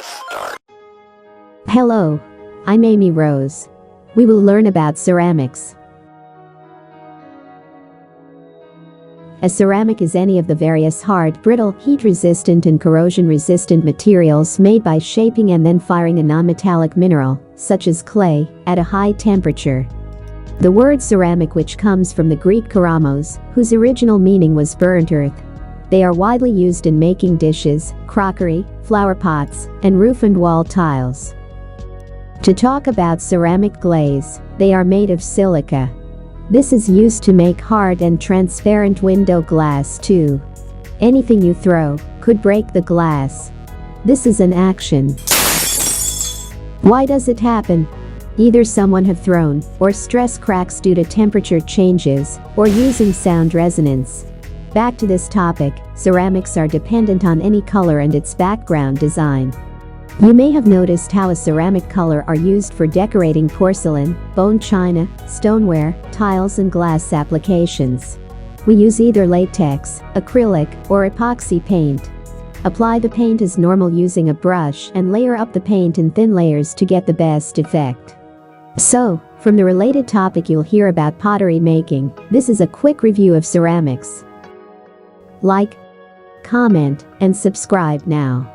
start. Hello, I'm Amy Rose. We will learn about ceramics. A ceramic is any of the various hard, brittle, heat-resistant and corrosion-resistant materials made by shaping and then firing a non-metallic mineral, such as clay, at a high temperature. The word ceramic, which comes from the Greek keramos, whose original meaning was burnt earth. They are widely used in making dishes, crockery, flower pots, and roof and wall tiles. To talk about ceramic glaze, they are made of silica. This is used to make hard and transparent window glass too. Anything you throw could break the glass. This is an action. Why does it happen? Either someone have thrown, or stress cracks due to temperature changes, or using sound resonance. Back to this topic, ceramics are dependent on any color and its background design. You may have noticed how a ceramic color are used for decorating porcelain, bone china, stoneware, tiles and glass applications. We use either latex, acrylic, or epoxy paint. Apply the paint as normal using a brush and layer up the paint in thin layers to get the best effect. So, from the related topic you'll hear about pottery making, this is a quick review of ceramics. Like, comment, and subscribe now.